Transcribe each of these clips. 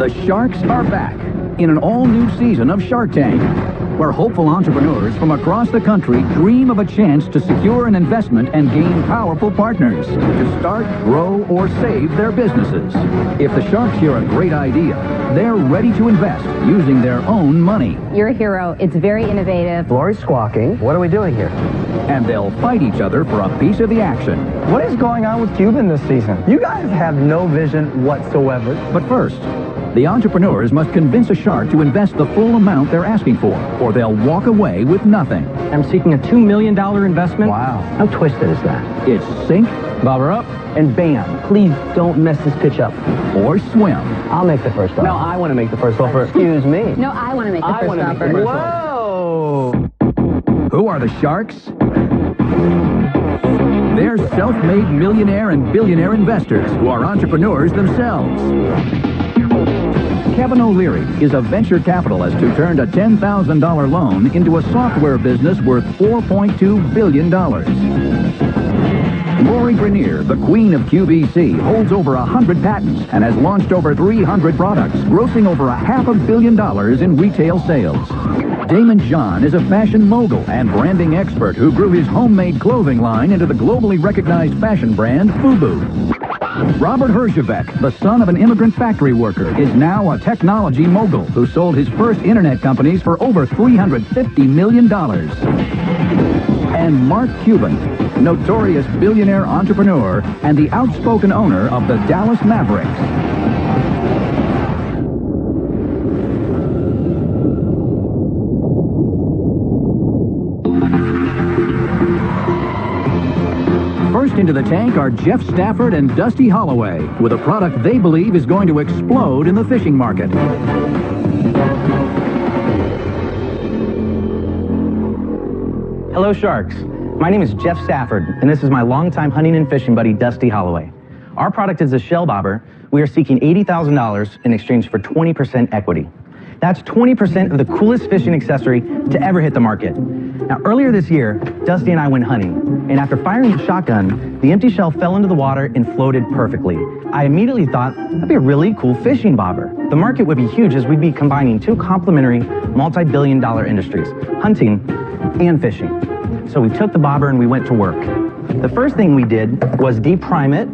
The Sharks are back in an all-new season of Shark Tank, where hopeful entrepreneurs from across the country dream of a chance to secure an investment and gain powerful partners to start, grow, or save their businesses. If the Sharks hear a great idea, they're ready to invest using their own money. You're a hero. It's very innovative. Lori's squawking. What are we doing here? And they'll fight each other for a piece of the action. What is going on with Cuban this season? You guys have no vision whatsoever. But first, the entrepreneurs must convince a shark to invest the full amount they're asking for, or they'll walk away with nothing. I'm seeking a $2 million investment. Wow. How twisted is that? It's sink, Bobber up, and bam. Please don't mess this pitch up. or swim. I'll make the first offer. No, I want to make the first offer. Excuse me. No, I want to make the first offer. Whoa! Who are the Sharks? They're self-made millionaire and billionaire investors who are entrepreneurs themselves. Kevin O'Leary is a venture capitalist who turned a $10,000 loan into a software business worth $4.2 billion. Lori Grenier, the queen of QVC, holds over 100 patents and has launched over 300 products, grossing over $500 million in retail sales. Damon John is a fashion mogul and branding expert who grew his homemade clothing line into the globally recognized fashion brand FUBU. Robert Herjavec, the son of an immigrant factory worker, is now a technology mogul who sold his first internet companies for over $350 million. And Mark Cuban, notorious billionaire entrepreneur and the outspoken owner of the Dallas Mavericks. First into the tank are Jeff Stafford and Dusty Holloway with a product they believe is going to explode in the fishing market. Hello, Sharks. My name is Jeff Stafford, and this is my longtime hunting and fishing buddy, Dusty Holloway. Our product is a shell bobber. We are seeking $80,000 in exchange for 20% equity. That's 20% of the coolest fishing accessory to ever hit the market. Now, earlier this year, Dusty and I went hunting, and after firing the shotgun, the empty shell fell into the water and floated perfectly. I immediately thought, that'd be a really cool fishing bobber. The market would be huge as we'd be combining two complementary, multi-billion-dollar industries, hunting and fishing. So we took the bobber and we went to work. The first thing we did was deprime it,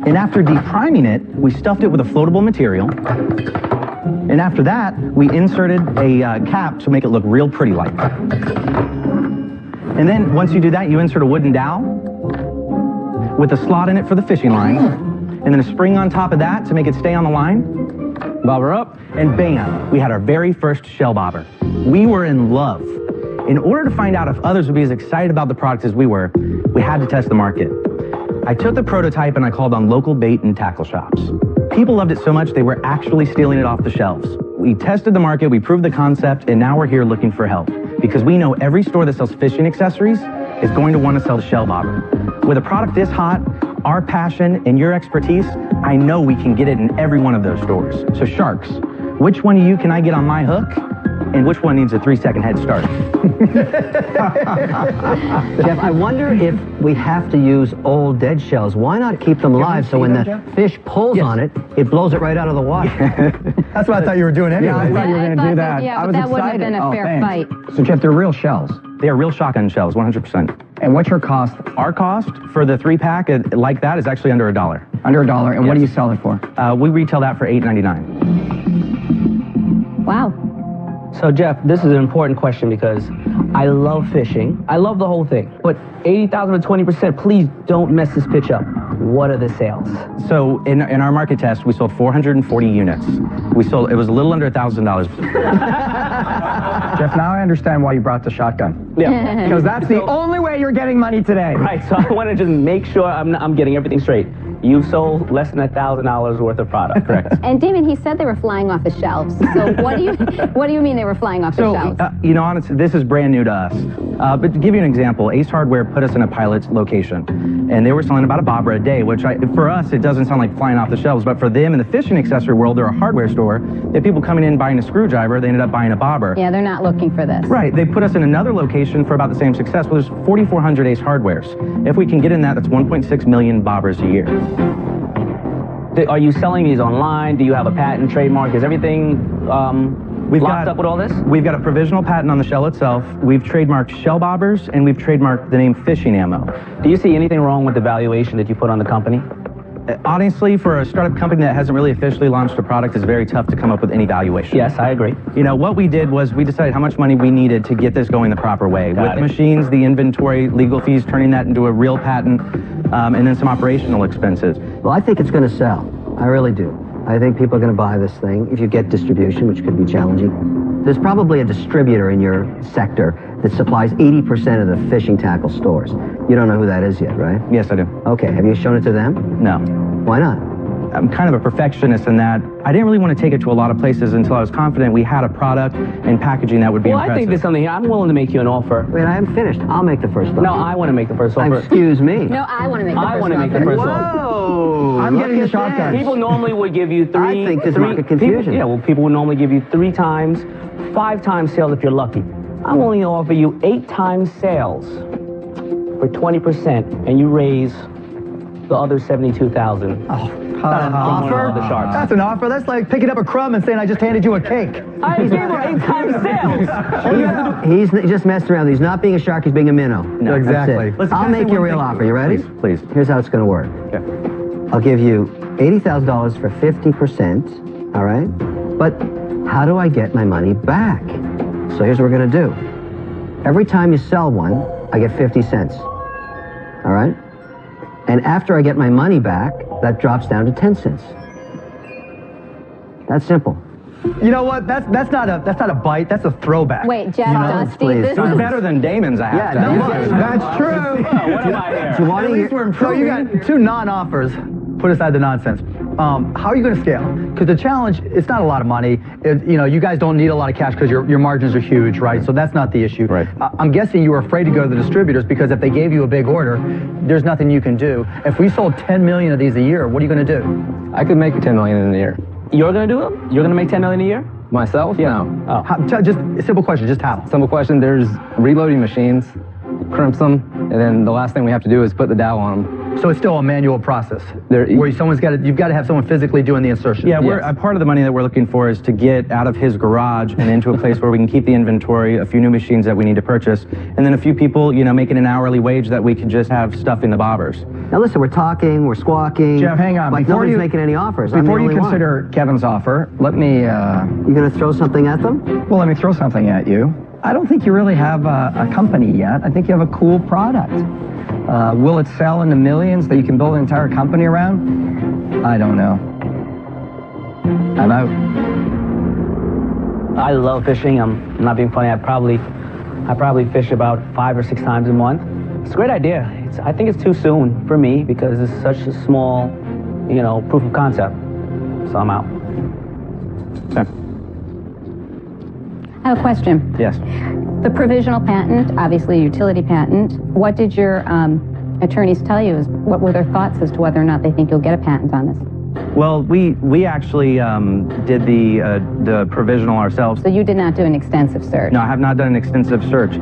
and after depriming it, we stuffed it with a floatable material. And after that, we inserted a cap to make it look real pretty like. And then once you do that, you insert a wooden dowel with a slot in it for the fishing line, and then a spring on top of that to make it stay on the line. Bobber up, and bam, we had our very first shell bobber. We were in love. In order to find out if others would be as excited about the product as we were, we had to test the market. I took the prototype and I called on local bait and tackle shops. People loved it so much they were actually stealing it off the shelves. We tested the market, we proved the concept, and now we're here looking for help. Because we know every store that sells fishing accessories is going to want to sell the shell bobber. With a product this hot, our passion and your expertise, I know we can get it in every one of those stores. So Sharks, which one of you can I get on my hook? And which one needs a 3-second head start? Jeff, I wonder if we have to use old dead shells. Why not keep them alive so when the fish pulls on it, it blows it right out of the water? That's what I thought you were doing anyway. Yeah, I thought you were going to do that. Yeah, I but was that wouldn't have excited. been a fair fight. So, Jeff, they're real shells. They are real shotgun shells, 100%. And what's your cost? Our cost for the 3-pack like that is actually under $1. Under $1. And what do you sell it for? We retail that for $8.99. Wow. So, Jeff, this is an important question because I love fishing. I love the whole thing. But 80,000 to 20%, please don't mess this pitch up. What are the sales? So in our market test, we sold 440 units. It was a little under $1,000. Jeff, now I understand why you brought the shotgun. Yeah. Because that's the only way you're getting money today. Right, so I want to just make sure I'm getting everything straight. You sold less than $1,000 worth of product. Correct. And Damon, he said they were flying off the shelves. So what do you mean they were flying off the shelves? You know, honestly, this is brand new to us. But to give you an example, Ace Hardware put us in a pilot location, and they were selling about a bobber a day, which for us, it doesn't sound like flying off the shelves, but for them in the fishing accessory world, they're a hardware store. They have people coming in buying a screwdriver, they ended up buying a bobber. Yeah, they're not looking for this. Right, they put us in another location for about the same success. Well, there's 4,400 Ace Hardwares. If we can get in that, that's 1.6 million bobbers a year. Are you selling these online? Do you have a patent, trademark? Is everything locked up with all this? We've got a provisional patent on the shell itself. We've trademarked shell bobbers, and we've trademarked the name fishing ammo. Do you see anything wrong with the valuation that you put on the company? Honestly, for a startup company that hasn't really officially launched a product, it's very tough to come up with any valuation. Yes, I agree. You know, what we did was we decided how much money we needed to get this going the proper way. Got with it. the machines, the inventory, legal fees, turning that into a real patent, and then some operational expenses. Well, I think it's going to sell. I really do. I think people are going to buy this thing if you get distribution, which could be challenging. There's probably a distributor in your sector that supplies 80% of the fishing tackle stores. You don't know who that is yet, right? Yes, I do. Okay, have you shown it to them? No. Why not? I'm kind of a perfectionist in that I didn't really want to take it to a lot of places until I was confident we had a product and packaging that would be impressive. I think there's something here. I'm willing to make you an offer. Wait, I haven't finished. I'll make the first offer. No, I want to make the first offer. Excuse me. No, I want to make the I first want to make the offer. first offer. Whoa! I'm getting the shotgun. People normally would give you three. I think there's market confusion. People would normally give you 3 times, 5 times sales if you're lucky. I'm only going to offer you 8 times sales for 20%, and you raise the other 72,000. Offer? The sharks. That's an offer. That's like picking up a crumb and saying I just handed you a cake. I gave her 8 times sales. All you have to do. He's just messing around. He's not being a shark. He's being a minnow. No, exactly. That's it. I'll make you a real offer. You ready? Please. Here's how it's going to work. Okay. I'll give you $80,000 for 50%, all right? But how do I get my money back? So here's what we're going to do. Every time you sell one, I get 50 cents, all right? And after I get my money back, that drops down to 10 cents. That's simple. You know what? That's not a bite. That's a throwback. Wait, Jeff, Silence, Dusty, please. this It's is... better than Damon's, I have to no, say. That's true. What am I here? Do you want At to least we're improving. So you got 2 non-offers. Put aside the nonsense. How are you going to scale? Because the challenge, it's not a lot of money. You guys don't need a lot of cash because your margins are huge, right? So that's not the issue. Right. I'm guessing you were afraid to go to the distributors because if they gave you a big order, there's nothing you can do. If we sold 10 million of these a year, what are you going to do? I could make 10 million in a year. You're going to do it? You're going to make $10 million a year? Myself? Yeah. No. Oh. Just a simple question, just how? Simple question. There's reloading machines, crimps them, and then the last thing we have to do is put the dowel on them. So it's still a manual process There- where you've got to have someone physically doing the insertion. Yeah, Yes. part of the money that we're looking for is to get out of his garage and into a place where we can keep the inventory, a few new machines that we need to purchase, and then a few people, making an hourly wage that we can just have stuff in the bobbers. Now listen, we're talking, we're squawking. Jeff, hang on. Like Before nobody's you- making any offers. I'm the Before you only one. consider Kevin's offer, let me You going to throw something at them? let me throw something at you. I don't think you really have a company yet. I think you have a cool product. Will it sell in the millions that you can build an entire company around? I don't know. I'm out. I love fishing. I'm not being funny. I probably fish about 5 or 6 times a month. It's a great idea. I think it's too soon for me because it's such a small, proof of concept. So I'm out. Okay. I have a question. Yes. The provisional patent, obviously a utility patent, what did your attorneys tell you? What were their thoughts as to whether or not they think you'll get a patent on this? Well, we actually did the provisional ourselves. So you did not do an extensive search? No, I have not done an extensive search.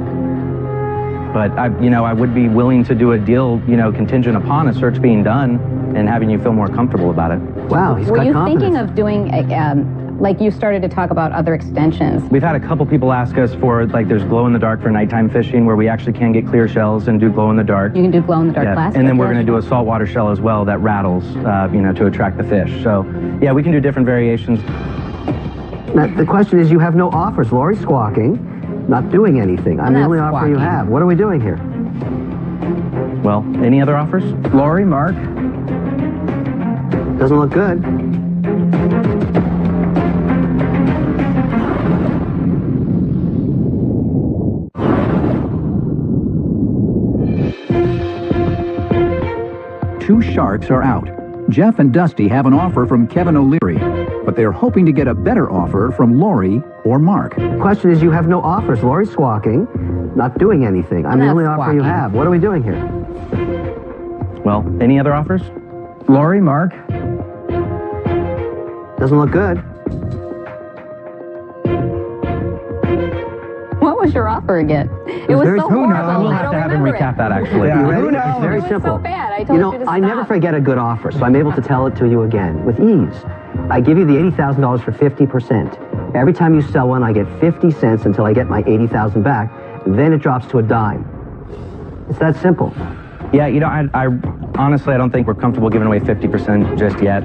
But I would be willing to do a deal, contingent upon a search being done and having you feel more comfortable about it. Wow, he's Were got you confidence. thinking of doing, like you started to talk about other extensions? We've had a couple people ask us for, there's glow-in-the-dark for nighttime fishing where we actually can get clear shells and do glow-in-the-dark. You can do glow-in-the-dark plastic? And then we're going to do a saltwater shell as well that rattles, to attract the fish. So, yeah, we can do different variations. Now, the question is, you have no offers. Lori's squawking, not doing anything. I'm the not only offer you squawking. have. What are we doing here? Well, any other offers? Lori, Mark? Doesn't look good. Two sharks are out. Jeff and Dusty have an offer from Kevin O'Leary, but they're hoping to get a better offer from Lori or Mark. The question is, you have no offers. Lori's squawking, not doing anything. I'm the not only offer you squawking. have. What are we doing here? Well, any other offers? Lori, Mark? Doesn't look good. What was your offer again? It was very so simple. horrible. We'll I have don't to have him remember recap it. that, actually. Yeah, Who knows? It's very It was simple. so bad. I told you to I never stop. forget a good offer, so I'm able to tell it to you again with ease. I give you the $80,000 for 50%. Every time you sell one, I get 50 cents until I get my 80,000 back. Then it drops to a dime. It's that simple. Yeah, you know, I honestly, I don't think we're comfortable giving away 50% just yet.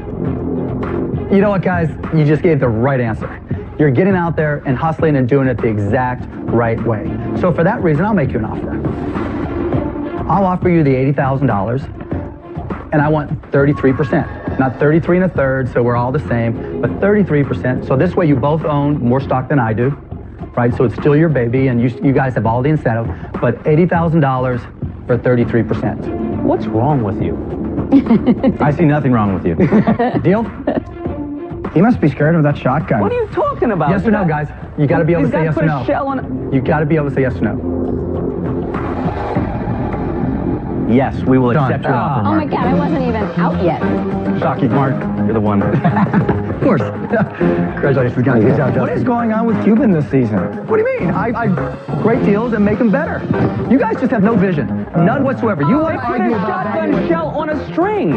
You know what, guys? You just gave the right answer. You're getting out there and hustling and doing it the exact right way. So for that reason, I'll make you an offer. I'll offer you the $80,000, and I want 33%. Not 33 1/3, so we're all the same, but 33%. So this way you both own more stock than I do, right? So it's still your baby, and you guys have all the incentive, but $80,000 for 33%. What's wrong with you? I see nothing wrong with you. Deal? He must be scared of that shotgun. What are you talking about? Yes or no, guys? You got to be able to say yes or no. Put a shell on. You got to be able to say yes or no. Yes, we will Done. accept your offer, Oh my Mark. God, I wasn't even out yet. Shocking, Mark. You're the one. Of course. Congratulations, guys. Good job, Justin. What is going on with Cuban this season? What do you mean? I great deals and make them better. You guys just have no vision. None whatsoever. You want to Put a argue about shotgun that? shell on a string.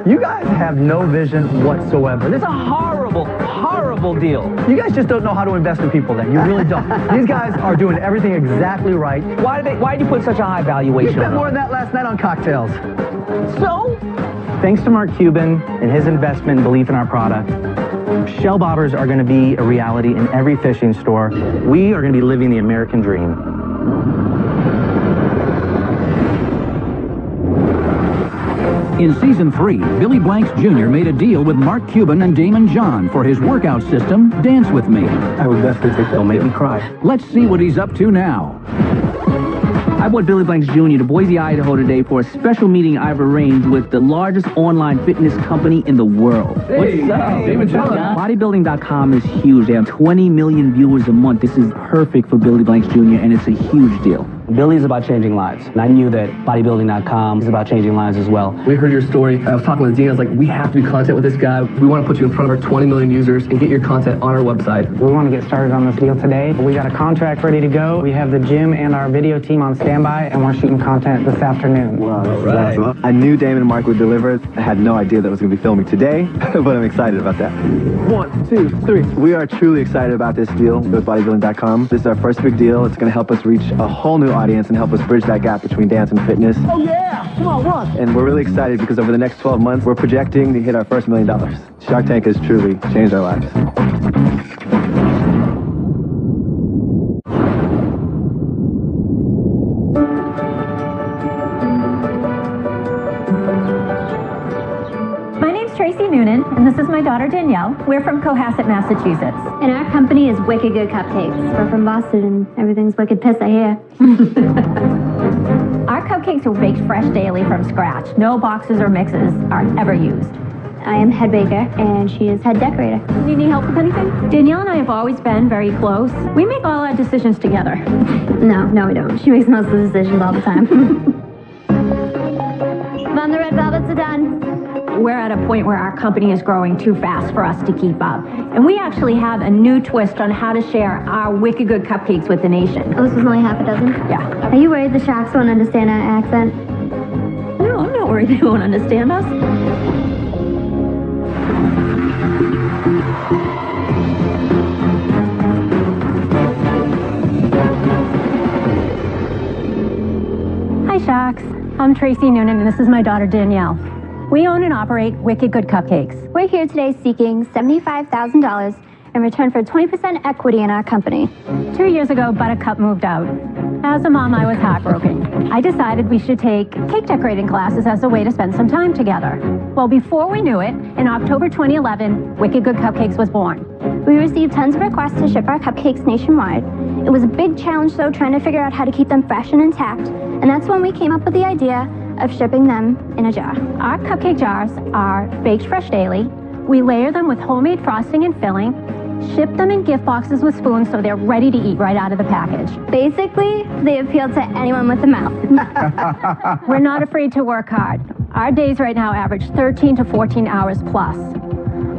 You guys have no vision whatsoever. It's a horrible, horrible deal. You guys just don't know how to invest in people then. You really don't. These guys are doing everything exactly right. Why did you put such a high You valuation spent on more it? than that last night on cocktails. So? Thanks to Mark Cuban and his investment and belief in our product, shell bobbers are going to be a reality in every fishing store. We are going to be living the American dream. In season 3, Billy Blanks Jr. made a deal with Mark Cuban and Damon John for his workout system, Dance With Me. I would definitely take that. Don't make me cry. Let's see what he's up to now. I brought Billy Blanks Jr. to Boise, Idaho today for a special meeting I've arranged with the largest online fitness company in the world. What's up? Damon John. Bodybuilding.com is huge. They have 20 million viewers a month. This is perfect for Billy Blanks Jr., and it's a huge deal. Billy is about changing lives, and I knew that bodybuilding.com is about changing lives as well. We heard your story. I was talking with Dean. I was like, we have to do content with this guy. We want to put you in front of our 20 million users and get your content on our website. We want to get started on this deal today. We got a contract ready to go. We have the gym and our video team on standby, and we're shooting content this afternoon. All right. I knew Damon and Mark would deliver. I had no idea that was going to be filming today, but I'm excited about that. 1, 2, 3. We are truly excited about this deal with bodybuilding.com. This is our first big deal. It's going to help us reach a whole new audience and help us bridge that gap between dance and fitness. Oh yeah! Come on, run! And we're really excited because over the next 12 months, we're projecting to hit our first $1 million. Shark Tank has truly changed our lives. Tracy Noonan, and this is my daughter Danielle. We're from Cohasset, Massachusetts. And our company is Wicked Good Cupcakes. We're from Boston, and everything's wicked piss, I hear. Our cupcakes are baked fresh daily from scratch. No boxes or mixes are ever used. I am head baker, and she is head decorator. Do you need help with anything? Danielle and I have always been very close. We make all our decisions together. No, we don't. She makes most of the decisions all the time. Mom, the red velvets are done. We're at a point where our company is growing too fast for us to keep up. And we actually have a new twist on how to share our Wicked Good Cupcakes with the nation. Oh, this was only half a dozen? Yeah. Are you worried the Sharks won't understand our accent? No, I'm not worried they won't understand us. Hi, Sharks. I'm Tracy Noonan, and this is my daughter, Danielle. We own and operate Wicked Good Cupcakes. We're here today seeking $75,000 in return for 20% equity in our company. 2 years ago, Buttercup moved out. As a mom, I was heartbroken. I decided we should take cake decorating classes as a way to spend some time together. Well, before we knew it, in October 2011, Wicked Good Cupcakes was born. We received tons of requests to ship our cupcakes nationwide. It was a big challenge, though, trying to figure out how to keep them fresh and intact, and that's when we came up with the idea of shipping them in a jar. Our cupcake jars are baked fresh daily. We layer them with homemade frosting and filling, ship them in gift boxes with spoons so they're ready to eat right out of the package. Basically, they appeal to anyone with a mouth. We're not afraid to work hard. Our days right now average 13 to 14 hours plus.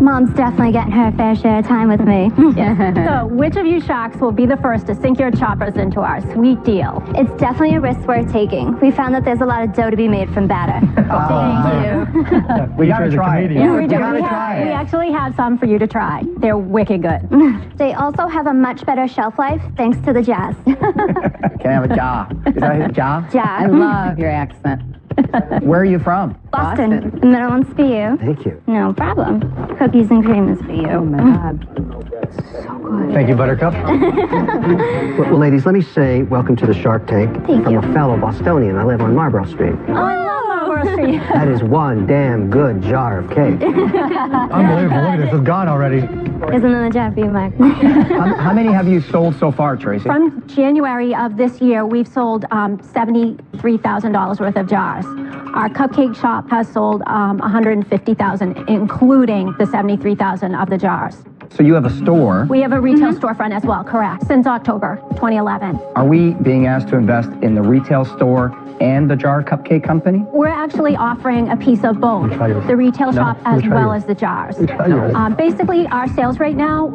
Mom's definitely getting her fair share of time with me. So, which of you sharks will be the first to sink your choppers into our sweet deal? It's definitely a risk worth taking. We found that there's a lot of dough to be made from batter. Thank you. We gotta try it. Yeah, we do. gotta We try it. actually have some for you to try. They're wicked good. They also have a much better shelf life thanks to the jazz. Can I have a jar? Is that a jar? I love your accent. Where are you from? Boston. The middle one's for you. Thank you. No problem. Cookies and cream is for you. Oh my God. So good. Thank you, Buttercup. Well, ladies, let me say welcome to the Shark Tank from a fellow Bostonian. I live on Marlborough Street. Oh, I love Marlborough Street. That is one damn good jar of cake. Unbelievable. Look at this. It's gone already. There's another jar for you, Mark. How many have you sold so far, Tracy? From January of this year, we've sold $73,000 worth of jars. Our cupcake shop has sold $150,000, including the $73,000 of the jars. So you have a store. We have a retail storefront as well, correct, since October 2011. Are we being asked to invest in the retail store and the jar cupcake company? We're actually offering a piece of both, the retail shop as well as the jars. Basically, our sales right now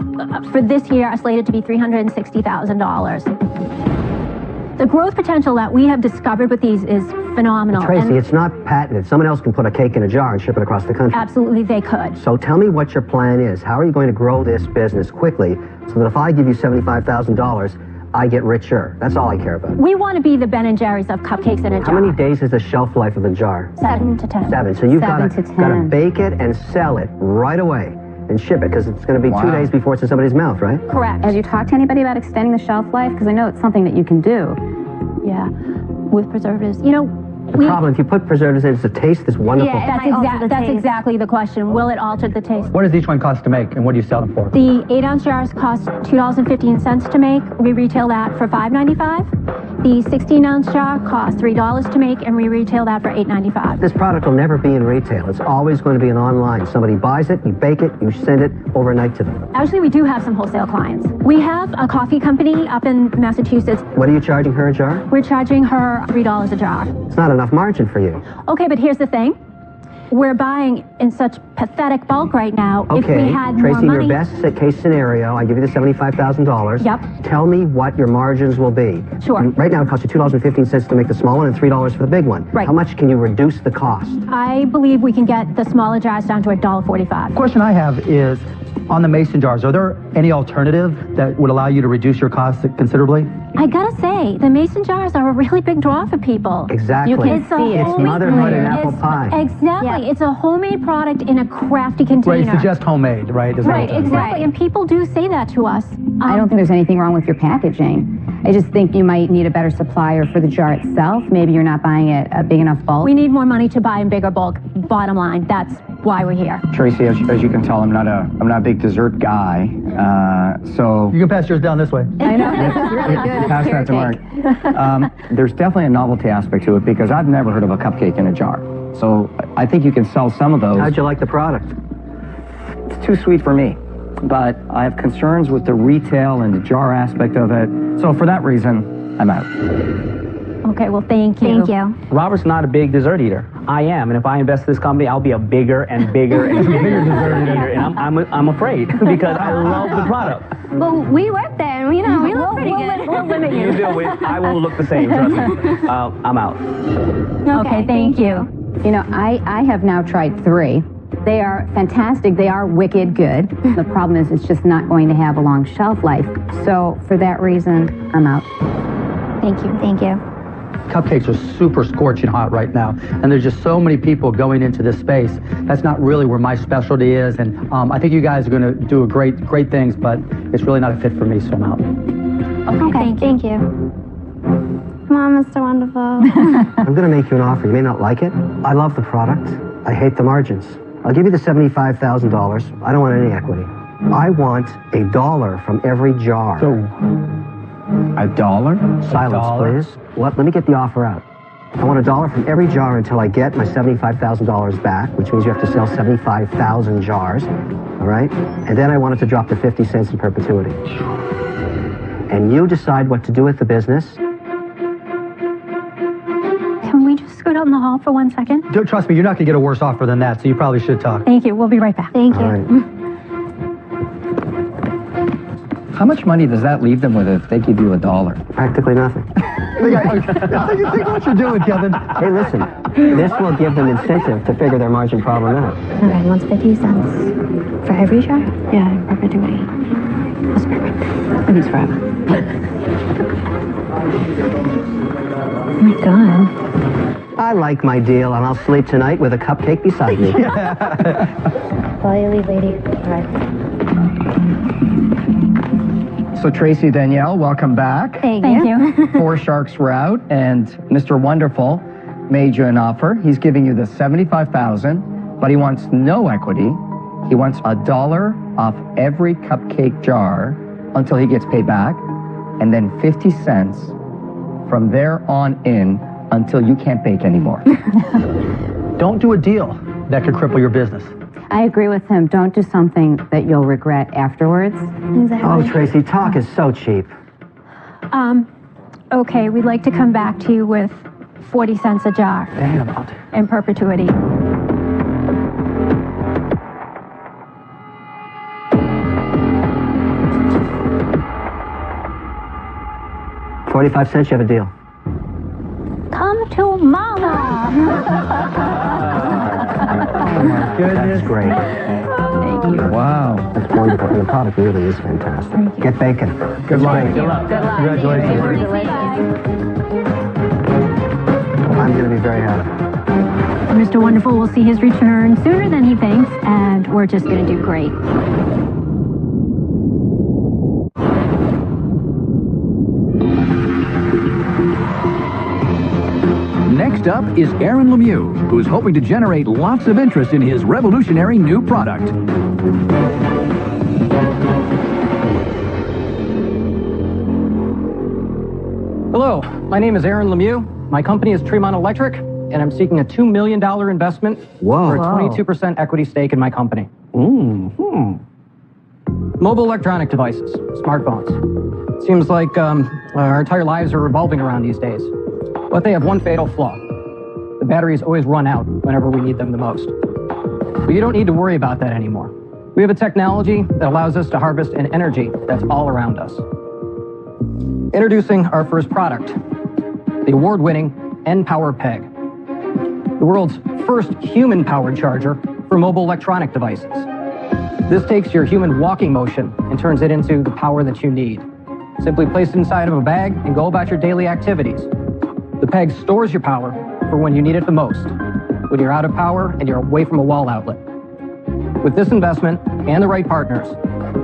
for this year are slated to be $360,000. The growth potential that we have discovered with these is phenomenal. Tracy, it's not patented. Someone else can put a cake in a jar and ship it across the country. Absolutely, they could. So tell me what your plan is. How are you going to grow this business quickly so that if I give you $75,000, I get richer? That's all I care about. We want to be the Ben & Jerry's of cupcakes in a jar. How many days is the shelf life of a jar? 7 to 10. 7. So you've got 7 to to 10. bake it and sell it right away and ship it because it's going to be 2 days before it's in somebody's mouth, right? Correct. Have you talked to anybody about extending the shelf life? Because I know it's something that you can do. Yeah, with preservatives. You know, The problem, if you put preservatives in, it's the taste that's wonderful. Yeah, that's exactly the question. Will it alter the taste? What does each one cost to make, and what do you sell them for? The 8-ounce jars cost $2.15 to make. We retail that for $5.95. The 16-ounce jar costs $3 to make, and we retail that for $8.95. This product will never be in retail. It's always going to be an online. Somebody buys it, you bake it, you send it overnight to them. Actually, we do have some wholesale clients. We have a coffee company up in Massachusetts. What are you charging her a jar? We're charging her $3 a jar. It's not enough margin for you. Okay, but here's the thing. We're buying in such pathetic bulk right now. If Okay, we had Tracy, more money, your best case scenario, I give you the $75,000. Yep. Tell me what your margins will be. Sure. Right now it costs you $2.15 to make the small one and $3 for the big one. Right. How much can you reduce the cost? I believe we can get the smaller jars down to $1.45. The question I have is, on the mason jars, are there any alternative that would allow you to reduce your costs considerably? I gotta say, the mason jars are a really big draw for people. Exactly. You can see it. It's motherhood and apple pie. Exactly. It's a homemade product in a crafty container. Right, it's just homemade, right? Is that Right, what it is? exactly. And people do say that to us. I don't think there's anything wrong with your packaging. I just think you might need a better supplier for the jar itself. Maybe you're not buying it a big enough bulk. We need more money to buy in bigger bulk. Bottom line, that's why we're here. Tracy, as you can tell, I'm not a big dessert guy, so You can pass yours down this way. I know, this is really good. It's pass that to Mark. There's definitely a novelty aspect to it because I've never heard of a cupcake in a jar. So I think you can sell some of those. How'd you like the product? It's too sweet for me, but I have concerns with the retail and the jar aspect of it. So for that reason, I'm out. Okay, well, thank you. Thank you. Robert's not a big dessert eater. I am, and if I invest in this company, I'll be a bigger and bigger and bigger dessert eater. And I'm afraid because I love the product. Well, we work there, and we look pretty good. We'll limit You you. deal with. I will look the same. Trust me. I'm out. Okay, thank you. You know, I have now tried 3. They are fantastic. They are wicked good. The problem is it's just not going to have a long shelf life. So for that reason, I'm out. Thank you. Thank you. Cupcakes are super scorching hot right now, and there's just so many people going into this space. That's not really where my specialty is, and I think you guys are going to do great things, but it's really not a fit for me, so I'm out. Okay, thank you. Come on, Mr. Wonderful. I'm going to make you an offer. You may not like it. I love the product. I hate the margins. I'll give you the $75,000. I don't want any equity. I want $1 from every jar. $1? Silence, please. Let me get the offer out. I want $1 from every jar until I get my $75,000 back, which means you have to sell 75,000 jars, all right? And then I want it to drop to 50 cents in perpetuity. And you decide what to do with the business. Can we just go out in the hall for 1 second? Trust me, you're not going to get a worse offer than that, so you probably should talk. Thank you. We'll be right back. Thank you. All right. How much money does that leave them with if they give you $1? Practically nothing. Think what you're doing, Kevin. Hey, listen, this will give them incentive to figure their margin problem out. All right, wants 50 cents for every jar? Yeah, in perpetuity. That's perfect. It means forever. Oh my God. I like my deal, and I'll sleep tonight with a cupcake beside me. Bye, you leave, lady. All right. So Tracy, Danielle, welcome back. Thank you. 4 Sharks were out, and Mr. Wonderful made you an offer. He's giving you the $75,000, but he wants no equity. He wants $1 off every cupcake jar until he gets paid back, and then 50 cents from there on in until you can't bake anymore. Don't do a deal that could cripple your business. I agree with him. Don't do something that you'll regret afterwards. Exactly. Oh, Tracy, talk is so cheap. Okay, we'd like to come back to you with 40 cents a jar in perpetuity. $0.45, you have a deal. Come to Mama. Oh my goodness. That's great. Thank you. Wow. That's wonderful. And the product really is fantastic. Get baking. Good luck. Good luck. Congratulations. I'm going to be very happy. Mr. Wonderful will see his return sooner than he thinks, and we're just going to do great. Next up is Aaron Lemieux, who's hoping to generate lots of interest in his revolutionary new product. Hello, my name is Aaron Lemieux. My company is Tremont Electric, and I'm seeking a $2 million investment for a 22% equity stake in my company. Mobile electronic devices, smartphones. Seems like our entire lives are revolving around these days. But they have one fatal flaw. The batteries always run out whenever we need them the most. But you don't need to worry about that anymore. We have a technology that allows us to harvest an energy that's all around us. Introducing our first product, the award-winning N-Power PEG, the world's first human-powered charger for mobile electronic devices. This takes your human walking motion and turns it into the power that you need. Simply place it inside of a bag and go about your daily activities. The PEG stores your power for when you need it the most, when you're out of power and you're away from a wall outlet. With this investment and the right partners,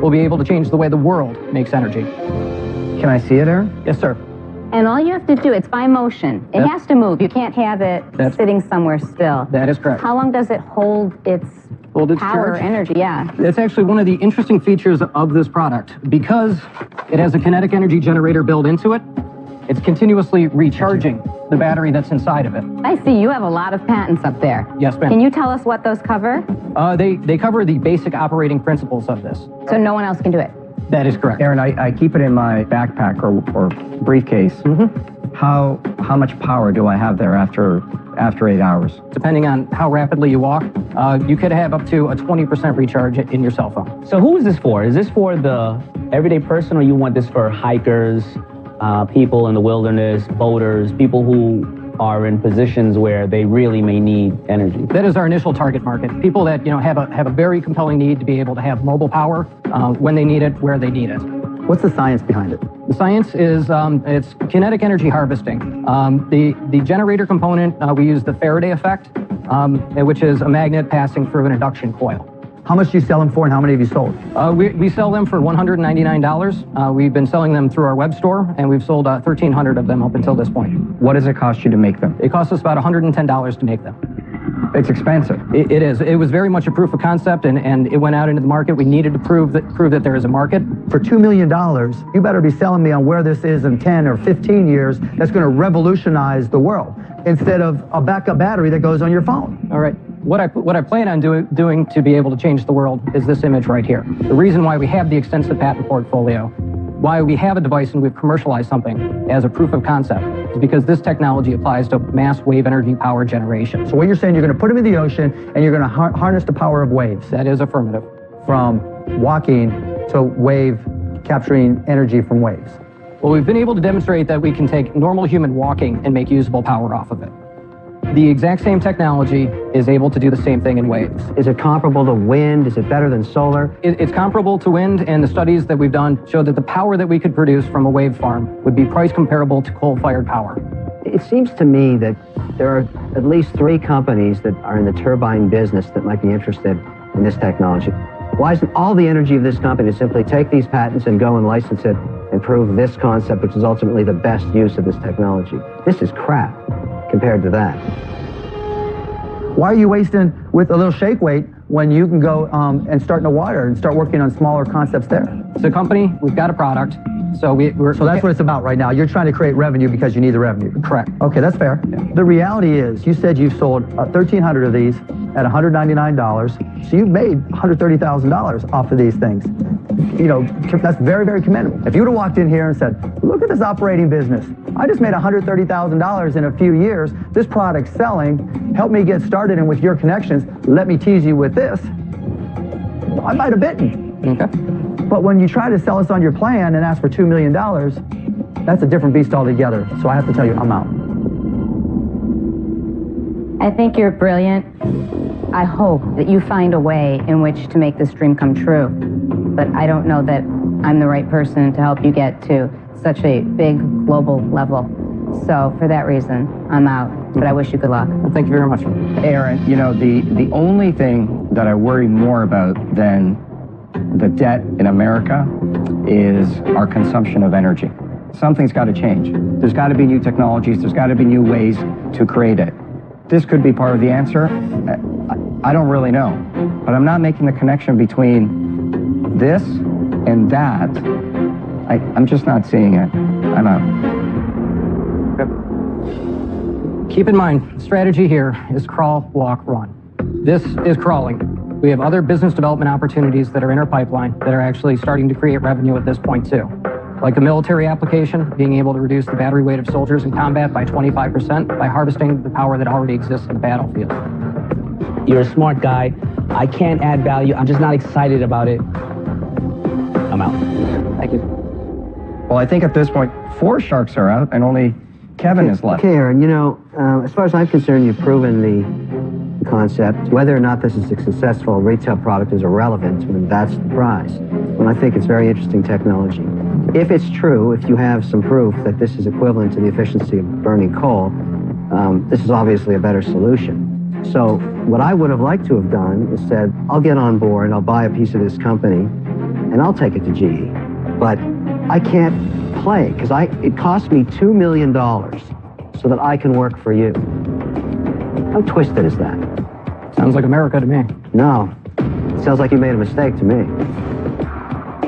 we'll be able to change the way the world makes energy. Can I see it, Aaron? Yes, sir. And all you have to do, it's by motion. It has to move. You can't have it sitting somewhere still. That is correct. How long does it hold its power, charge? energy? Yeah. That's actually one of the interesting features of this product. Because it has a kinetic energy generator built into it, it's continuously recharging the battery that's inside of it. I see you have a lot of patents up there. Yes, ma'am. Can you tell us what those cover? They cover the basic operating principles of this. So no one else can do it? That is correct. Aaron, I keep it in my backpack or briefcase. How much power do I have there after 8 hours? Depending on how rapidly you walk, you could have up to a 20% recharge in your cell phone. So who is this for? Is this for the everyday person, or you want this for hikers, people in the wilderness, boaters, people who are in positions where they really may need energy? That is our initial target market. People that have a very compelling need to be able to have mobile power when they need it, where they need it. What's the science behind it? The science is it's kinetic energy harvesting. The generator component, we use the Faraday effect, which is a magnet passing through an induction coil. How much do you sell them for, and how many have you sold? We sell them for $199. We've been selling them through our web store, and we've sold 1,300 of them up until this point. What does it cost you to make them? It costs us about $110 to make them. It's expensive. It is. It was very much a proof of concept, and it went out into the market. We needed to prove that there is a market. For $2 million, you better be selling me on where this is in 10 or 15 years. That's going to revolutionize the world, instead of a backup battery that goes on your phone. All right. What I plan on doing to be able to change the world is this image right here. The reason why we have the extensive patent portfolio why we have a device and we've commercialized something as a proof of concept is because this technology applies to mass wave energy power generation. So what you're saying, you're going to put them in the ocean and you're going to harness the power of waves. That is affirmative. From walking to wave, capturing energy from waves. Well, we've been able to demonstrate that we can take normal human walking and make usable power off of it. The exact same technology is able to do the same thing in waves. Is it comparable to wind? Is it better than solar? It's comparable to wind, and the studies that we've done show that the power that we could produce from a wave farm would be price comparable to coal-fired power. It seems to me that there are at least 3 companies that are in the turbine business that might be interested in this technology. Why isn't all the energy of this company to simply take these patents and go and license it and prove this concept, which is ultimately the best use of this technology? This is crap compared to that. Why are you wasting with a little shake weight when you can go and start in the water and start working on smaller concepts there? It's a company, we've got a product, so So that's what it's about right now. You're trying to create revenue because you need the revenue. Correct. Okay, that's fair. Yeah. The reality is, you said you've sold 1,300 of these at $199, so you've made $130,000 off of these things. You know, that's very, very commendable. If you would have walked in here and said, look at this operating business. I just made $130,000 in a few years. This product's selling. Help me get started, and with your connections, let me tease you with this. I might have bitten. Okay. But when you try to sell us on your plan and ask for $2 million, that's a different beast altogether. So I have to tell you, I'm out. I think you're brilliant. I hope that you find a way in which to make this dream come true. But I don't know that I'm the right person to help you get to such a big global level. So for that reason, I'm out. But I wish you good luck. Well, thank you very much. Aaron, you know, the only thing that I worry more about than the debt in America is our consumption of energy. Something's got to change. There's got to be new technologies. There's got to be new ways to create it. This could be part of the answer. I don't really know. But I'm not making the connection between this and that. I'm just not seeing it. I'm out. Keep in mind, the strategy here is crawl, walk, run. This is crawling. We have other business development opportunities that are in our pipeline that are actually starting to create revenue at this point too. Like the military application, being able to reduce the battery weight of soldiers in combat by 25% by harvesting the power that already exists in the battlefield. You're a smart guy. I can't add value. I'm just not excited about it. I'm out. Thank you. Well, I think at this point, 4 sharks are out and only Kevin is left. Okay, Aaron, you know, as far as I'm concerned, you've proven the concept. Whether or not this is a successful retail product is irrelevant. I mean, that's the prize. And I think it's very interesting technology. If it's true, if you have some proof that this is equivalent to the efficiency of burning coal, this is obviously a better solution. So what I would have liked to have done is said, I'll get on board, I'll buy a piece of this company, and I'll take it to GE. But I can't play, because it cost me $2 million so that I can work for you. How twisted is that? Sounds like America to me. No. It sounds like you made a mistake to me.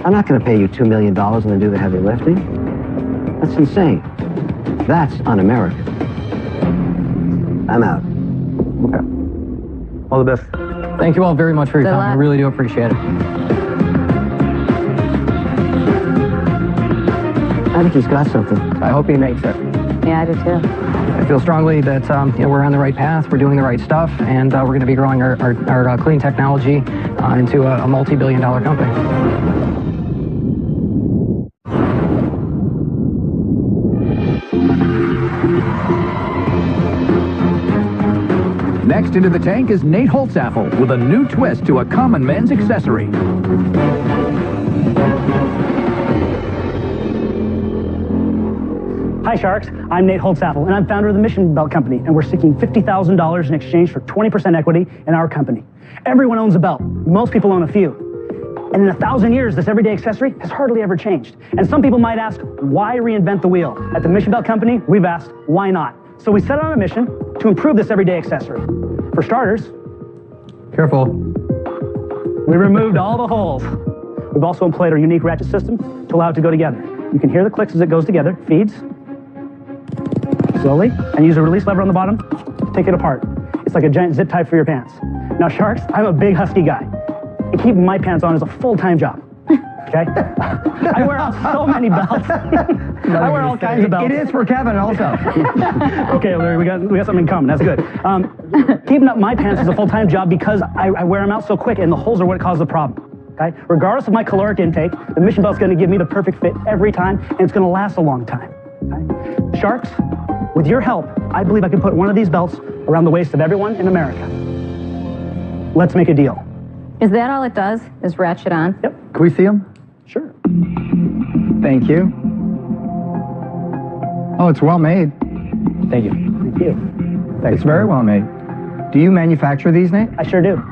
I'm not going to pay you $2 million and then do the heavy lifting. That's insane. That's un-American. I'm out. Okay. All the best. Thank you all very much for your time. I really do appreciate it. I think he's got something. I hope he makes it. Yeah, I do too. I feel strongly that we're on the right path, we're doing the right stuff, and we're going to be growing our clean technology into a multi-billion-dollar company. Next into the tank is Nate Holtzapfel with a new twist to a common men's accessory. Hi Sharks, I'm Nate Holtzapfel, and I'm founder of the Mission Belt Company, and we're seeking $50,000 in exchange for 20% equity in our company. Everyone owns a belt. Most people own a few. And in 1,000 years, this everyday accessory has hardly ever changed. And some people might ask, why reinvent the wheel? At the Mission Belt Company, we've asked, why not? So we set on a mission to improve this everyday accessory. For starters, careful. We removed all the holes. We've also employed our unique ratchet system to allow it to go together. You can hear the clicks as it goes together, feeds, slowly, and use a release lever on the bottom to take it apart. It's like a giant zip tie for your pants. Now Sharks, I'm a big husky guy, and keeping my pants on is a full-time job. okay? I wear out so many belts. I wear all kinds of belts. It is for Kevin also. Okay, Larry, we got something in common. That's good. Keeping up my pants is a full-time job because I wear them out so quick, and the holes are what cause the problem. Okay? Regardless of my caloric intake, the mission belt's going to give me the perfect fit every time, and it's going to last a long time. Okay? Sharks, with your help, I believe I can put one of these belts around the waist of everyone in America. Let's make a deal. Is that all it does, is ratchet on? Yep. Can we see them? Sure. Thank you. Oh, it's well made. Thank you. Thank you. It's very well made. Do you manufacture these, Nate? I sure do.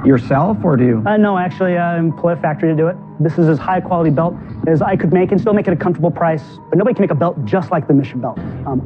Yourself, or do you? No, actually, I employ a factory to do it. This is as high quality belt as I could make and still make it a comfortable price, but nobody can make a belt just like the Mission belt.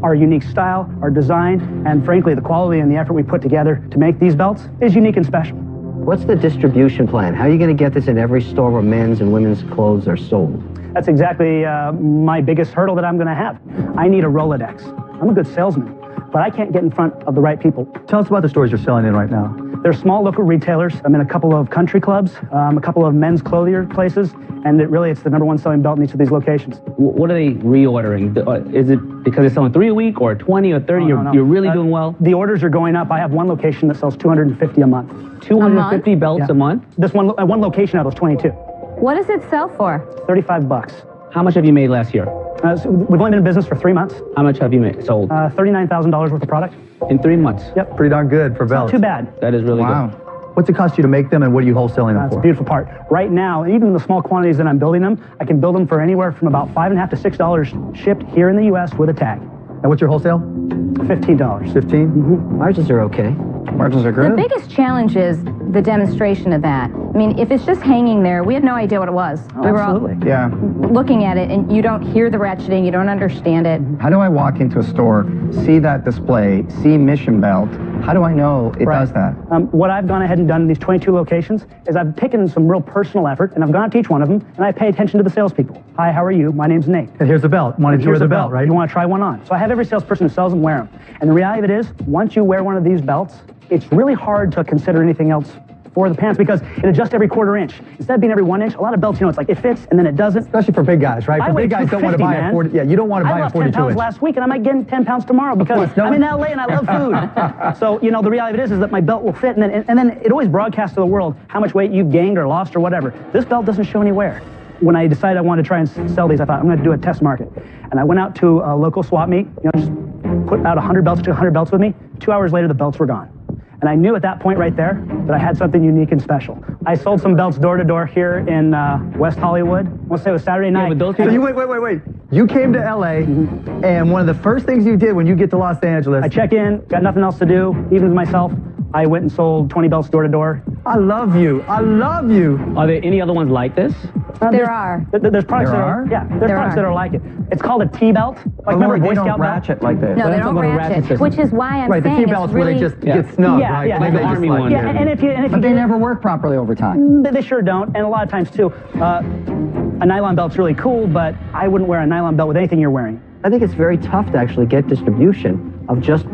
Our unique style, our design, and frankly, the quality and the effort we put together to make these belts is unique and special. What's the distribution plan? How are you going to get this in every store where men's and women's clothes are sold? That's exactly my biggest hurdle that I'm going to have. I need a Rolodex. I'm a good salesman, but I can't get in front of the right people. Tell us about the stores you're selling in right now. They're small local retailers. I'm in a couple of country clubs, a couple of men's clothier places, and it's the #1 selling belt in each of these locations. What are they reordering? Is it because they're selling 3 a week or 20 or 30? No. You're really doing well? The orders are going up. I have one location that sells 250 a month. 250 belts a month? This one location out of those 22. What does it sell for? $35. How much have you made last year? So we've only been in business for 3 months. How much have you sold? $39,000 worth of product. In 3 months? Yep. Pretty darn good for belts. Not too bad. That is really good. What's it cost you to make them, and what are you wholesaling them That's for? the beautiful part. Right now, even in the small quantities that I'm building them, I can build them for anywhere from about $5.50 to $6 shipped here in the U.S. with a tag. And what's your wholesale? $15. 15? Mm-hmm. Margins are okay. Margins are good. The biggest challenge is the demonstration of that. I mean, if it's just hanging there, we had no idea what it was. We were all Yeah. looking at it, and you don't hear the ratcheting, you don't understand it. How do I walk into a store, see that display, see Mission Belt? How do I know it does that? What I've gone ahead and done in these 22 locations is I've taken some real personal effort, and I've gone to each one of them, and I pay attention to the salespeople. Hi, how are you? My name's Nate. And here's the belt. Want to wear the belt, right? You want to try one on. So I have every salesperson who sells them wear them. And the reality of it is, once you wear one of these belts, it's really hard to consider anything else for the pants because it adjusts every 1/4 inch. Instead of being every 1 inch, a lot of belts, it's like it fits and then it doesn't. Especially for big guys, right? For big guys don't want to buy a 40. Yeah, you don't want to buy a 42 inch. I lost 10 pounds last week and I might gain 10 pounds tomorrow because I'm in LA and I love food. So, the reality of it is that my belt will fit and then it always broadcasts to the world how much weight you've gained or lost or whatever. This belt doesn't show any wear. When I decided I wanted to try and sell these, I thought I'm going to do a test market. And I went out to a local swap meet, just put out 100 belts, took 100 belts with me. 2 hours later, the belts were gone. And I knew at that point right there that I had something unique and special. I sold some belts door to door here in West Hollywood. I want to say it was Saturday night. Yeah, but those people... So wait. You came to LA, and one of the first things you did when you get to Los Angeles... I check in, got nothing else to do, even with myself. I went and sold 20 belts door to door. I love you. I love you. Are there any other ones like this? There are. There's products that are? Yeah, there's products that are like it. It's called a T-belt. Like remember Boy Scout ratchet like this. No, they don't ratchet, which is why I'm saying the T-belts where they just get snug, right? Yeah, like the Army one. Yeah, and if you but they never work properly over time. They sure don't, and a lot of times too. A nylon belt's really cool, but I wouldn't wear a nylon belt with anything you're wearing. I think it's very tough to actually get distribution of just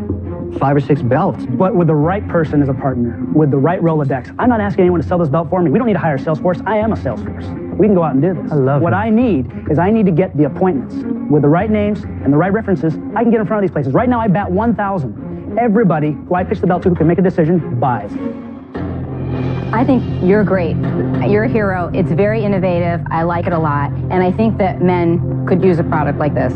5 or 6 belts. But with the right person as a partner, with the right Rolodex, I'm not asking anyone to sell this belt for me. We don't need to hire a sales force. I am a sales force. We can go out and do this. I love what I need to get the appointments with the right names and the right references. I can get in front of these places. Right now, I bat 1,000. Everybody who I pitch the belt to who can make a decision buys. I think you're great. You're a hero. It's very innovative. I like it a lot. And I think that men could use a product like this.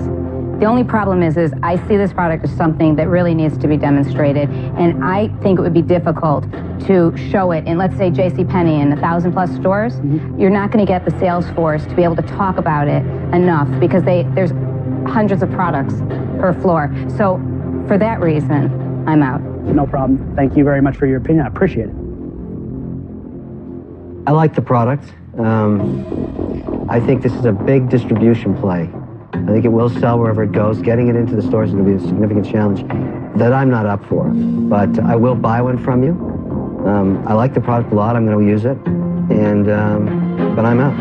The only problem is I see this product as something that really needs to be demonstrated, and I think it would be difficult to show it in, let's say, JCPenney in 1,000+ stores. Mm-hmm. You're not going to get the sales force to be able to talk about it enough because there's hundreds of products per floor. So for that reason, I'm out. No problem. Thank you very much for your opinion. I appreciate it. I like the product. I think this is a big distribution play. I think it will sell wherever it goes. Getting it into the stores is going to be a significant challenge that I'm not up for. But I will buy one from you. I like the product a lot. I'm going to use it. But I'm out.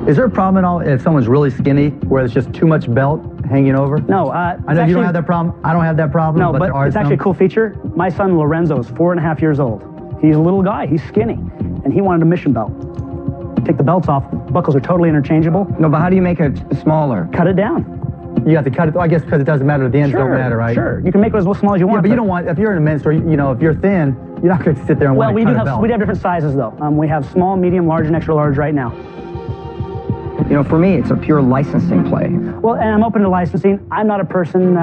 Is there a problem at all if someone's really skinny, where it's just too much belt hanging over? No. I know you don't have that problem. I don't have that problem. No, but it's actually a cool feature. My son Lorenzo is 4.5 years old. He's a little guy. He's skinny. And he wanted a Mission belt. take the belts off. Buckles are totally interchangeable. No, but how do you make it smaller? Cut it down. You have to cut it, I guess, because it doesn't matter. The ends don't matter, right? Sure. You can make it as small as you want. Yeah, but you don't want, if you're in a men's store, you know, if you're thin, you're not going to sit there and want to cut a belt. We do have different sizes, though. We have small, medium, large, and extra large right now. You know, for me, it's a pure licensing play. Well, and I'm open to licensing. I'm not a person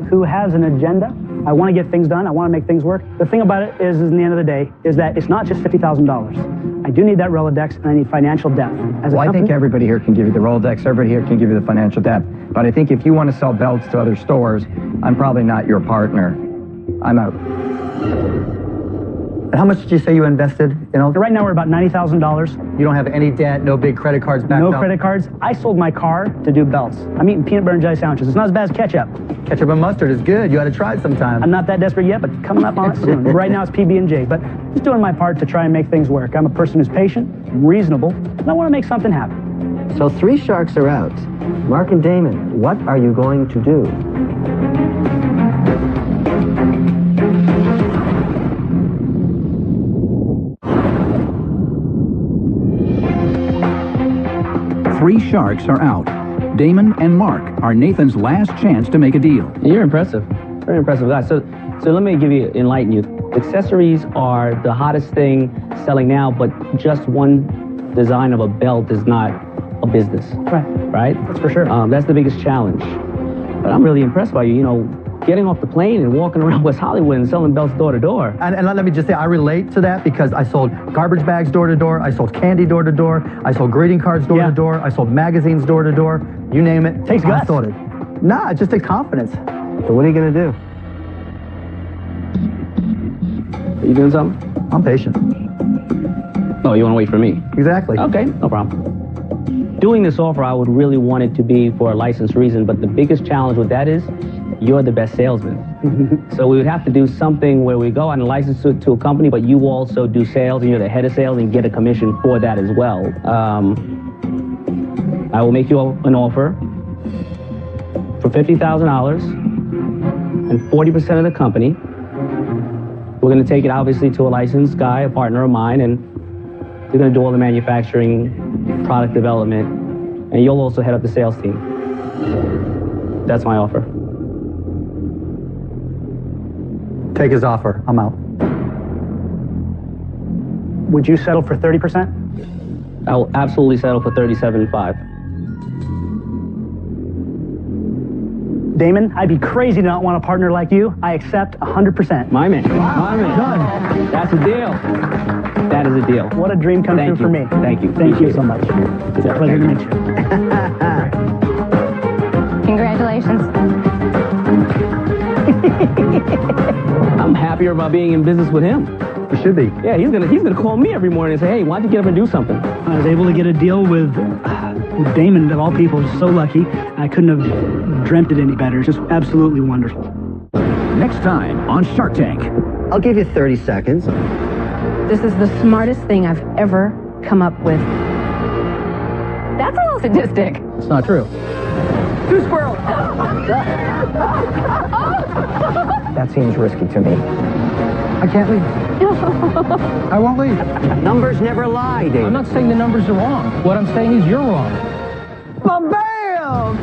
who has an agenda. I want to get things done. I want to make things work. The thing about it is in the end of the day, is that it's not just $50,000. I do need that Rolodex, and I need financial depth. Well, I think everybody here can give you the Rolodex. Everybody here can give you the financial depth. But I think if you want to sell belts to other stores, I'm probably not your partner. I'm out. And how much did you say you invested in all? Right now we're about $90,000. You don't have any debt, no big credit cards backed up? No credit cards. I sold my car to do belts. I'm eating peanut butter and jelly sandwiches. It's not as bad as ketchup. Ketchup and mustard is good. You ought to try it sometime. I'm not that desperate yet, but coming up on it soon. Right now it's PB&J, but just doing my part to try and make things work. I'm a person who's patient, reasonable, and I want to make something happen. So 3 sharks are out. Mark and Damon, what are you going to do? Three sharks are out. Damon and Mark are Nathan's last chance to make a deal. You're impressive. Very impressive guy. So let me enlighten you. Accessories are the hottest thing selling now, but just one design of a belt is not a business. Right? That's for sure. That's the biggest challenge. But I'm really impressed by you. You know, getting off the plane and walking around West Hollywood and selling belts door to door. And let me just say, I relate to that because I sold garbage bags door to door, I sold candy door to door, I sold greeting cards door to door, I sold magazines door to door, you name it. Takes guts. I sold it. Nah, it just takes confidence. So what are you going to do? Are you doing something? I'm patient. No, you want to wait for me? Exactly. Okay, no problem. Doing this offer, I would really want it to be for a license reason, but the biggest challenge with that is you're the best salesman. So we would have to do something where we go on a license to a company, but you also do sales and you're the head of sales and get a commission for that as well. I will make you an offer for $50,000 and 40% of the company. We're going to take it obviously to a licensed guy, a partner of mine, and they're going to do all the manufacturing, product development, and you'll also head up the sales team. That's my offer. Take his offer. I'm out. Would you settle for 30%? I will absolutely settle for 37.5. Damon, I'd be crazy to not want a partner like you. I accept 100%. My man. Wow. My man. Done. That's a deal. That is a deal. What a dream come true for me. Thank you. Thank you so much. It's a pleasure to meet you. Congratulations. I'm happier about being in business with him. You should be. Yeah, he's gonna call me every morning and say, hey, why don't you get up and do something? I was able to get a deal with Damon, of all people. Just so lucky. I couldn't have dreamt it any better. It's just absolutely wonderful. Next time on Shark Tank. I'll give you 30 seconds. This is the smartest thing I've ever come up with. That's a little sadistic. It's not true. Two squirrels. That seems risky to me. I can't leave. I won't leave. Numbers never lie, Dave. I'm not saying the numbers are wrong. What I'm saying is you're wrong. Bam!